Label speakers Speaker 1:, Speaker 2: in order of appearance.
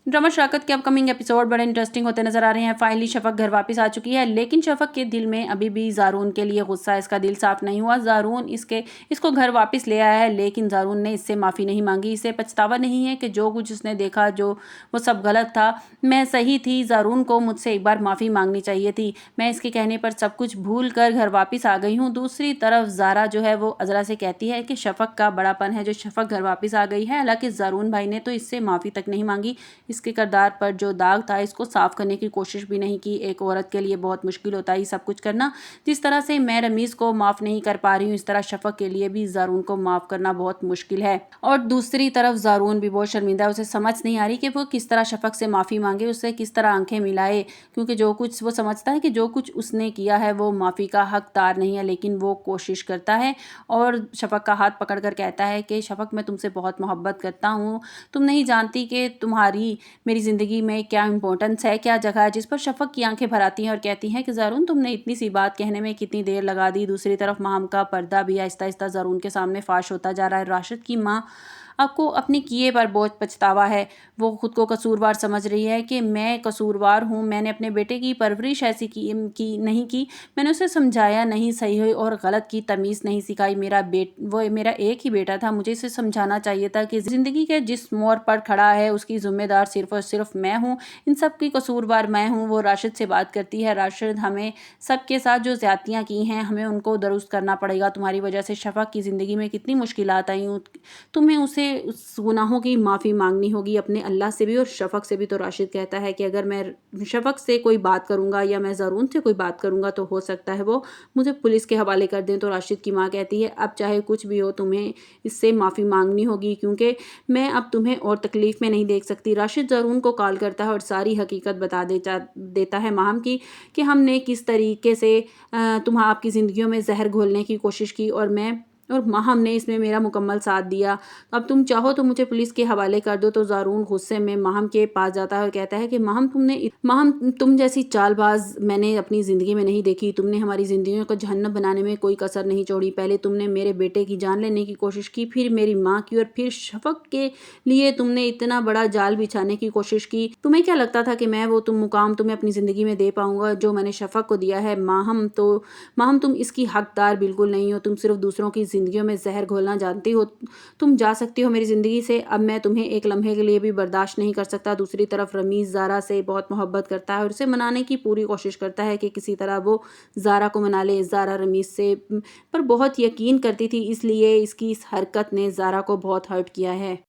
Speaker 1: Drama शराकत के upcoming episode बड़े interesting होते नजर आ रहे हैं। फाइनली शफक घर वापस आ चुकी है, लेकिन शफक के दिल में अभी भी ज़ारून के लिए गुस्सा है। इसका दिल साफ नहीं हुआ। ज़ारून इसको घर वापस ले आया है, लेकिन ज़ारून ने इससे माफ़ी नहीं मांगी। इसे पछतावा नहीं है कि जो कुछ उसने देखा जो वो सब गलत था। मैं सही थी, ज़ारून को मुझसे एक बार माफ़ी मांगनी चाहिए थी। मैं इसके कहने पर सब कुछ भूल कर घर वापस आ गई हूँ। दूसरी तरफ ज़ारा जो है वो अज़रा से कहती है कि शफक का बड़ापन है जो शफक घर वापस आ गई है। हालांकि ज़ारून भाई ने तो इससे माफ़ी तक नहीं मांगी। इसके किरदार पर जो दाग था इसको साफ करने की कोशिश भी नहीं की। एक औरत के लिए बहुत मुश्किल होता है ये सब कुछ करना। जिस तरह से मैं रमीज़ को माफ़ नहीं कर पा रही हूँ, इस तरह शफक के लिए भी ज़ारून को माफ़ करना बहुत मुश्किल है। और दूसरी तरफ ज़ारून भी बहुत शर्मिंदा है। उसे समझ नहीं आ रही कि वो किस तरह शफक से माफ़ी मांगे, उससे किस तरह आंखें मिलाए, क्योंकि जो कुछ वो समझता है कि जो कुछ उसने किया है वो माफ़ी का हकदार नहीं है, लेकिन वो कोशिश करता है और शफक का हाथ पकड़ कर कहता है कि शफक, मैं तुमसे बहुत मोहब्बत करता हूँ। तुम नहीं जानती कि तुम्हारी मेरी ज़िंदगी में क्या इंपॉर्टेंस है, क्या जगह है। जिस पर शफक की आंखें भर आती हैं और कहती हैं कि ज़ारून, तुमने इतनी सी बात कहने में कितनी देर लगा दी। दूसरी तरफ माहम का पर्दा भी आहिस्ता आहिस्ता ज़ारून के सामने फाश होता जा रहा है। राशिद की माँ आपको अपने किए पर बहुत पछतावा है। वो खुद को कसूरवार समझ रही है कि मैं कसूरवार हूँ, मैंने अपने बेटे की परवरिश ऐसी की नहीं की, मैंने उसे समझाया नहीं, सही हुई और गलत की तमीज़ नहीं सिखाई। वो मेरा एक ही बेटा था, मुझे इसे समझाना चाहिए था कि ज़िंदगी के जिस मोड़ पर खड़ा है उसकी जिम्मेदार सिर्फ और सिर्फ मैं हूँ, इन सब की कसूरवार मैं हूँ। वो राशिद से बात करती है, राशिद, हमें सबके साथ जो ज़्यादतियाँ की हैं हमें उनको दुरुस्त करना पड़ेगा। तुम्हारी वजह से शफक की ज़िंदगी में कितनी मुश्किलात आई हूँ, तुम्हें उसे उस गुनाहों की माफ़ी मांगनी होगी, अपने अल्लाह से भी और शफक से भी। तो राशिद कहता है कि अगर मैं शफक से कोई बात करूंगा या मैं ज़ारून से कोई बात करूंगा तो हो सकता है वो मुझे पुलिस के हवाले कर दें। तो राशिद की माँ कहती है, अब चाहे कुछ भी हो तुम्हें इससे माफ़ी मांगनी होगी, क्योंकि मैं अब तुम्हें और तकलीफ़ में नहीं देख सकती। राशिद ज़ारून को कॉल करता है और सारी हकीकत बता देता है माहम की कि हमने किस तरीके से आपकी ज़िंदगियों में जहर घोलने की कोशिश की और माहम ने इसमें मेरा मुकम्मल साथ दिया। अब तुम चाहो तो मुझे पुलिस के हवाले कर दो। तो ज़ारून गुस्से में माहम के पास जाता है और कहता है कि माहम, तुम जैसी चालबाज मैंने अपनी ज़िंदगी में नहीं देखी। तुमने हमारी ज़िंदगियों को जहन्नम बनाने में कोई कसर नहीं छोड़ी। पहले तुमने मेरे बेटे की जान लेने की कोशिश की, फिर मेरी माँ की, और फिर शफक के लिए तुमने इतना बड़ा जाल बिछाने की कोशिश की। तुम्हें क्या लगता था कि मैं वो मुकाम तुम्हें अपनी ज़िंदगी में दे पाऊंगा जो मैंने शफक को दिया है? माहम, तुम इसकी हकदार बिल्कुल नहीं हो। तुम सिर्फ दूसरों की ज़िंदगियों में जहर घोलना जानती हो। तुम जा सकती हो मेरी ज़िंदगी से, अब मैं तुम्हें एक लम्हे के लिए भी बर्दाश्त नहीं कर सकता। दूसरी तरफ रमीज़ ज़ारा से बहुत मोहब्बत करता है और उसे मनाने की पूरी कोशिश करता है कि किसी तरह वो ज़ारा को मना ले। ज़ारा रमीज़ से पर बहुत यकीन करती थी, इसलिए इसकी इस हरकत ने ज़ारा को बहुत हर्ट किया है।